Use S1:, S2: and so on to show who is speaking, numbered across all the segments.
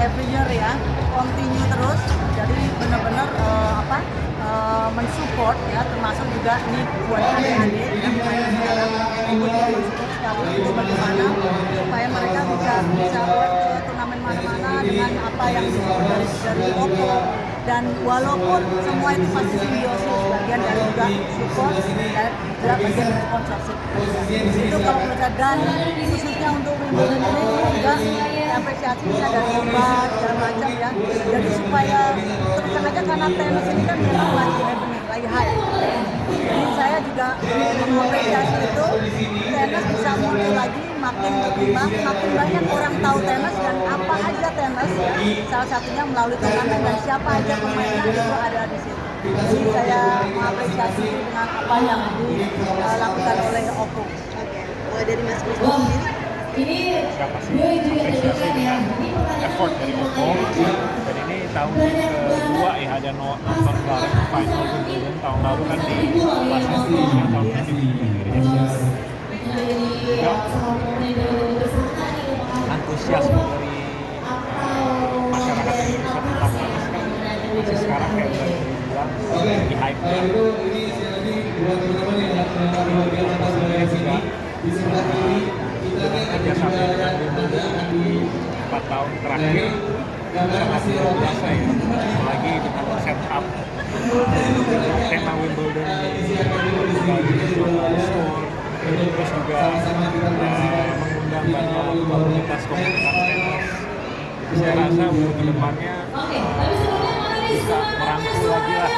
S1: every year ya, continue terus. Jadi benar-benar mensupport ya, termasuk juga ini buat adik-adik yang saya sekarang ikut mensupport sekali itu bagaimana supaya mereka bisa buat turnamen mana-mana dengan apa yang disupport dari Oppo. Dan walaupun semua itu pasti simbiosis, bagian dari juga support dan juga bagian dari sponsorship. Itu kalau menurut saya, dan khususnya untuk Wimbledon ini juga apresiasi bisa dari obat segala macam ya. Jadi supaya terus aja, karena tenis ini kan memang lagi happening, lagi hype. Jadi saya juga mengapresiasi itu, tenis bisa muncul lagi, makin berkembang, makin banyak orang tahu tenis dan apa aja tenis ya. Salah satunya melalui turnamen dan siapa aja pemainnya itu ada di situ. Jadi saya mengapresiasi dengan apa yang dilakukan oleh Oppo.
S2: Oke, dari Mas Kristus sendiri?
S3: Ini apresiasi dengan effort dari Oppo, dan ini tahun kedua ya ada nonton bareng final Wimbledon. Tahun lalu kan di Las Vegas, tahun ini di Indonesia. Juga antusiasme dari masyarakat Indonesia tentang tenis kan masih sekarang kayak bilang di hype nya. Kerjasama dengan Wimbledon di 4 tahun terakhir sangat luar biasa ya, apalagi dengan setup tema Wimbledon di store, terus juga mengundang banyak komunitas tenis. Jadi saya rasa untuk kedepannya bisa merangkul lagi lah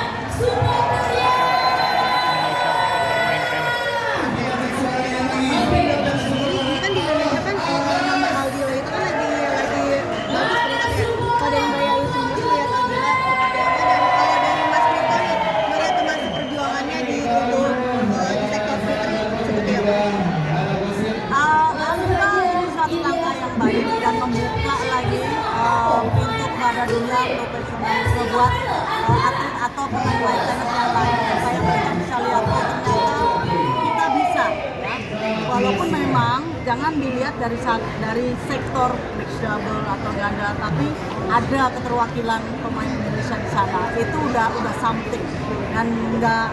S1: dan membuka lagi pintu kepada dunia profesional buat atlet atau pemain tenis yang lain supaya mereka bisa lihat ternyata kita bisa ya. Walaupun memang jangan dilihat dari sektor mixed double atau ganda, tapi ada keterwakilan pemain Indonesia di sana, itu udah something dan nggak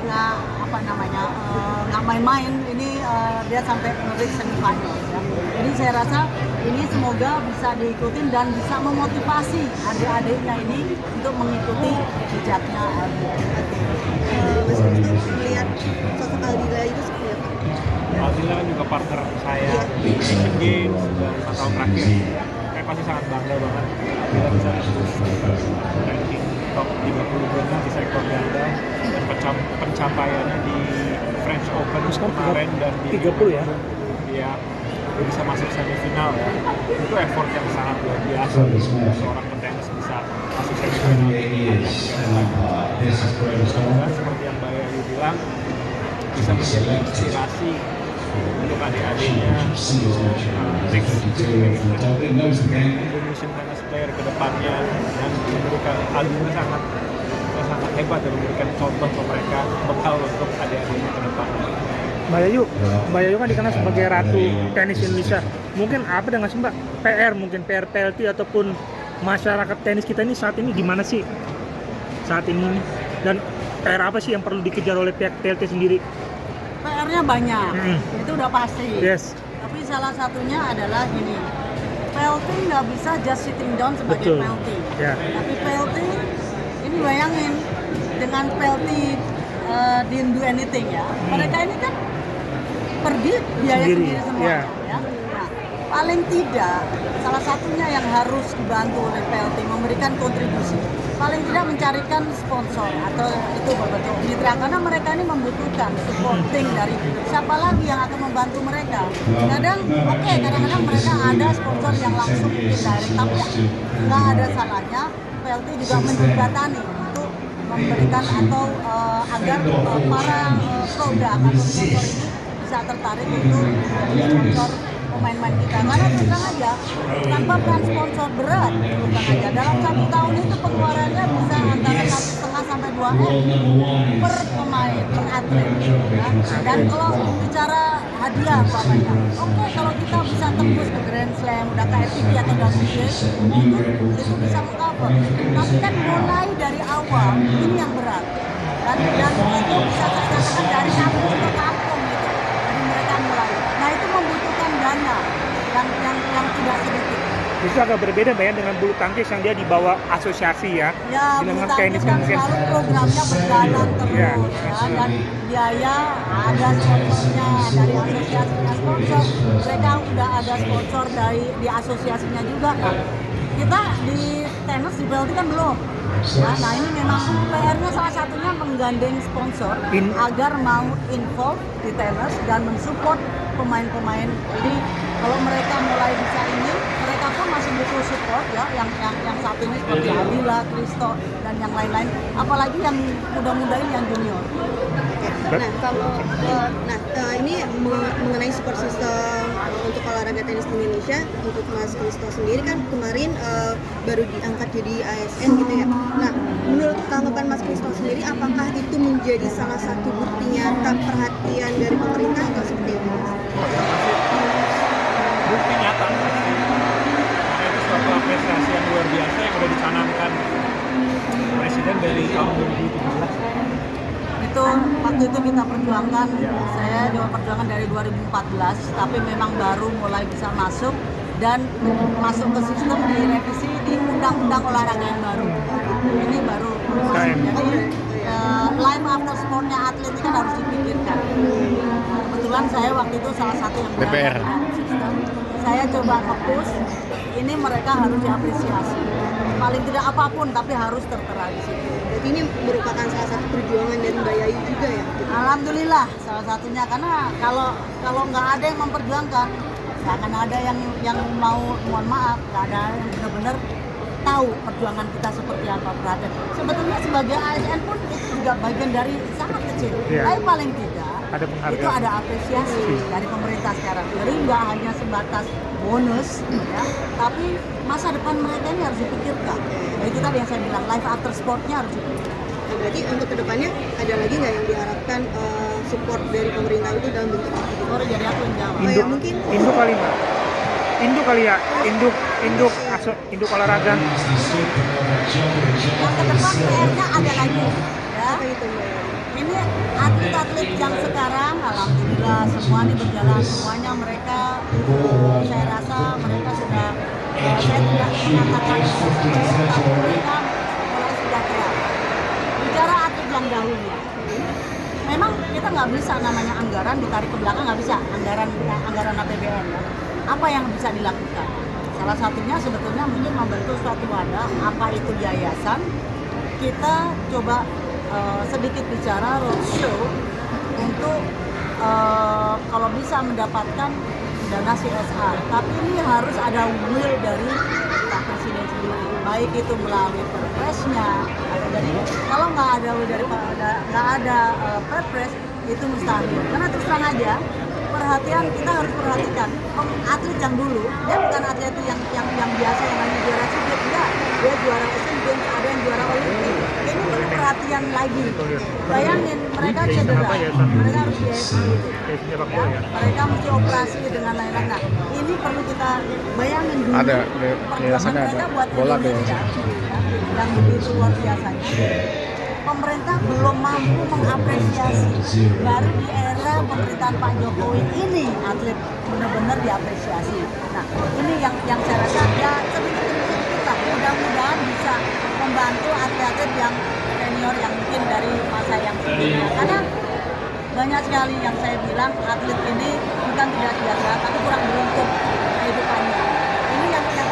S1: main-main. Ini dia sampai nge-reach semifinal ya. Jadi saya rasa ini semoga bisa diikutin dan bisa memotivasi adik-adiknya ini untuk mengikuti jejaknya Aldi.
S2: Mas Kristus melihat sosok Aldila itu seperti apa?
S3: Aldila kan juga partner saya di Asian Games dan 4 tahun terakhir. Saya pasti sangat bangga banget Aldila bisa ranking top 30 dunia di sektor ganda dan pencapaiannya di French Open kemarin dan di
S4: 30 ya.
S3: Dia bisa masuk semifinal ya. Itu effort yang sangat luar biasa. Seorang petenis bisa masuk semifinal dan seperti yang Mbak Yayu bilang, bisa menjadi inspirasi untuk adik-adiknya next Indonesian tennis player ke depannya, dan memberikan Aldila sangat hebat dan memberikan contoh ke mereka, bekal untuk adik-adiknya ke depannya.
S4: Mbak Yayu kan dikenal sebagai ratu tenis Indonesia. Mungkin apa dengan sih Mbak mungkin PR PLT ataupun masyarakat tenis kita ini saat ini gimana sih saat ini, dan PR apa sih yang perlu dikejar oleh pihak PLT sendiri?
S1: PR-nya banyak, itu udah pasti.
S4: Yes.
S1: Tapi salah satunya adalah gini, PLT nggak bisa just sitting down sebagai
S4: Betul.
S1: PLT.
S4: Ya.
S1: Tapi PLT ini bayangin dengan PLT didn't do anything ya. Mereka ini kan pergi biaya sendiri semua
S4: ya.
S1: ya. Nah, paling tidak salah satunya yang harus dibantu oleh PLT memberikan kontribusi. Paling tidak mencarikan sponsor atau itu berbentuk mitra, karena mereka ini membutuhkan supporting dari siapa lagi yang akan membantu mereka. Kadang-kadang mereka ada sponsor yang langsung indirect, tapi nggak ada salahnya PLT juga menjembatani untuk memberikan atau agar para produk atau sponsor ini bisa tertarik untuk menjadi sponsor pemain-pemain kita. Karena terus aja tanpa peran sponsor berat, bukan aja dalam 1 tahun itu pengeluarannya bisa antara 1,5 sampai 2 2M per pemain, per atlet. Ya. Dan kalau bicara hadiah umpamanya, oke kalau kita bisa tembus ke Grand Slam, udah ke ATP atau WTA, mungkin itu bisa mengcover. Tapi kan mulai dari awal ini yang berat. Dan itu bisa saya katakan dari kampung ke kampung gitu. Jadi mereka mulai. Nah itu membutuhkan dana yang tidak sedikit.
S4: Itu agak berbeda Mbak ya dengan bulu tangkis yang dia dibawa asosiasi ya.
S1: Ya,
S4: dengan
S1: bulu
S4: tenis
S1: tangkis kan
S4: mungkin.
S1: selalu programnya berjalan terus
S4: Ya.
S1: ya. Dan biaya ada sponsornya dari asosiasinya sponsor. Mereka udah ada sponsor di asosiasinya juga kan. Kita di tenis di PLT kan belum. Ya, nah ini memang PR-nya salah satunya menggandeng sponsor agar mau involve di tenis dan mensupport pemain-pemain. Jadi kalau mereka mulai bisa ini, mereka pun masih butuh support ya, yang satu ini seperti Adila, Kristo dan yang lain-lain. Apalagi yang muda-muda ini yang junior.
S2: Nah kalau ini mengenai support system untuk olahraga tenis di Indonesia, untuk Mas Kristo sendiri kan kemarin baru diangkat jadi ASN gitu ya. Nah menurut tanggapan Mas Kristo sendiri, apakah itu menjadi salah satu bukti nyata perhatian dari pemerintah atau seperti itu?
S3: Bukti nyata. Karena itu suatu apresiasi yang luar biasa yang udah dicanangkan Presiden dari tahun 2017.
S1: Itu waktu itu kita perjuangkan, saya juga perjuangan dari 2014, tapi memang baru mulai bisa masuk dan masuk ke sistem direvisi di undang-undang olahraga yang baru. Ini baru masuk. Jadi life after sportnya atlet ini kan harus dipikirkan. Kebetulan saya waktu itu salah satu yang
S5: DPR.
S1: sistem. Saya coba nge-push, ini mereka harus diapresiasi. Paling tidak apapun, tapi harus tertera di situ.
S2: Berarti ini merupakan salah satu perjuangan dari Mbak Yayu juga ya?
S1: Alhamdulillah salah satunya, karena kalau nggak ada yang memperjuangkan, nggak akan ada yang mau, mohon maaf, nggak ada yang benar-benar tahu perjuangan kita seperti apa, perhatian. Sebetulnya sebagai ASN pun itu juga bagian dari sangat kecil, tapi paling tidak
S4: Ada penghargaan.
S1: itu ada apresiasi dari pemerintah sekarang. Jadi nggak hanya sebatas bonus, ya, tapi masa depan mereka ini harus dipikirkan. Nah, itu tadi yang saya bilang, life after sportnya harus dipikirkan.
S2: Nah, berarti untuk kedepannya ada lagi nggak yang diharapkan support dari pemerintah itu dalam bentuk apa?
S1: Sorry, jadi aku yang jawab.
S2: Oh ya mungkin
S4: Induk kali Mbak. Induk kali ya, induk olahraga.
S1: Yang ke depan PR-nya ada lagi, ya.
S2: apa itu Mbak Yayu?
S1: Ini atlet-atlet yang sekarang, alhamdulillah semua ini berjalan, semuanya mereka, saya rasa mereka sudah, saya tidak mengatakan sukses, tapi mereka mulai sejahtera. Bicara atlet yang dahulu, memang kita nggak bisa namanya anggaran ditarik ke belakang, nggak bisa, anggaran APBN ya. Apa yang bisa dilakukan? Salah satunya sebetulnya mungkin membentuk suatu wadah, apa itu yayasan, kita coba sedikit bicara roadshow untuk kalau bisa mendapatkan dana CSR, tapi ini harus ada will dari Pak Presiden sendiri, baik itu melalui perpresnya atau dari, kalau nggak ada will dari nggak ada perpres itu mustahil. Karena terus terang aja, perhatian kita harus perhatikan atlet yang dulu, dia bukan atlet yang biasa yang hanya juara SEA Games, enggak, dia juara Asian Games, ada yang juara Olimpik. Ini perlu perhatian lagi. Bayangin mereka cedera, mereka harus ya, mereka mesti operasi dengan lain-lain. Nah, ini perlu kita bayangin dulu.
S5: Ada,
S1: perjuangan mereka buat
S5: bola
S1: Indonesia yang begitu luar biasanya. Pemerintah belum mampu mengapresiasi. Baru di era pemerintahan Pak Jokowi ini atlet benar-benar diapresiasi. Nah, ini yang saya rasa ya sedikit-sedikit lah. Mudah-mudahan bisa membantu atlet-atlet yang senior yang mungkin dari masa yang sebelumnya. Karena banyak sekali yang saya bilang atlet ini bukan tidak biasa, tapi kurang beruntung kehidupannya. Ini yang perlu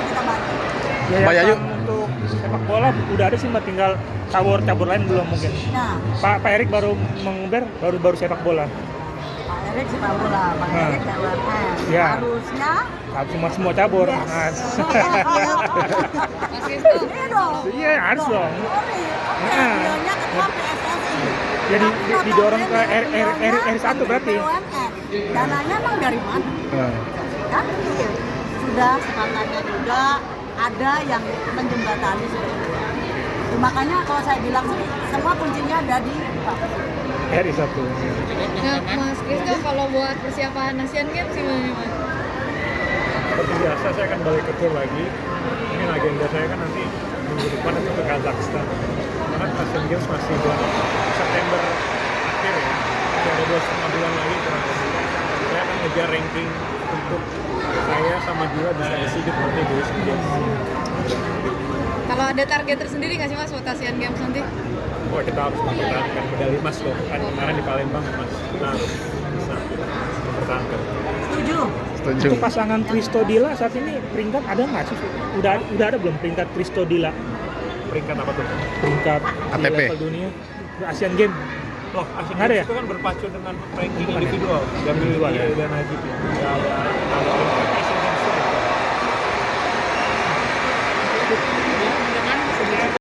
S1: kita bantu.
S5: Mbak Yayu.
S4: Untuk sepak bola udah ada sih Mbak, tinggal cabur lain belum mungkin.
S1: Nah,
S4: Pak Erik baru mengember baru sepak bola.
S1: Pak Erik sepak bola, Pak Erik BUMN.
S4: Ya.
S1: Harusnya
S4: Semua cabur.
S1: yes.
S4: Nah,
S1: Iya dong.
S4: Iya harus dong.
S1: Sorry, oke,
S4: Nah.
S1: beliaunya ketua PSSI.
S4: Jadi
S1: Tapi
S4: didorong ke
S1: notabene beliaunya
S4: R1 berarti.
S1: BUMN. Dananya emang dari mana? Kan sudah sepatutnya juga ada yang menjembatani sebetulnya. Makanya kalau saya bilang sih, semua kuncinya ada di Pak.
S4: RI 1.
S5: Nah, Mas Kristo kalau buat persiapan Asian Games gimana nih, Mas?
S3: Seperti biasa saya akan balik ke tour lagi. Ini agenda saya kan nanti minggu depan itu ke Kazakhstan. Karena Asian Games masih bulan September akhir ya. Masih ada 2,5 bulan lagi kurang lebih. Saya akan ngejar ranking untuk saya sama Dila bisa exhibit nanti di Asian Games.
S5: Kalau ada target tersendiri nggak sih Mas buat Asian Games nanti?
S3: Wah, kita harus mempertahankan medali emas loh. Kan kemarin di Palembang emas. Kita harus bisa mempertahankan.
S1: Setuju.
S4: Untuk pasangan Kristo Dila saat ini peringkat ada nggak sih? Udah ada belum peringkat Kristo Dila?
S3: Peringkat apa tuh?
S4: Peringkat di
S6: ATP.
S4: level dunia Asian Games.
S3: Loh, Asian
S4: Nggak ada
S3: Games
S4: ya?
S3: itu kan berpacu dengan ranking
S4: Bukan ya?
S3: individual.
S4: Individual ya?
S3: Dan IGP. Nggak ada peringkat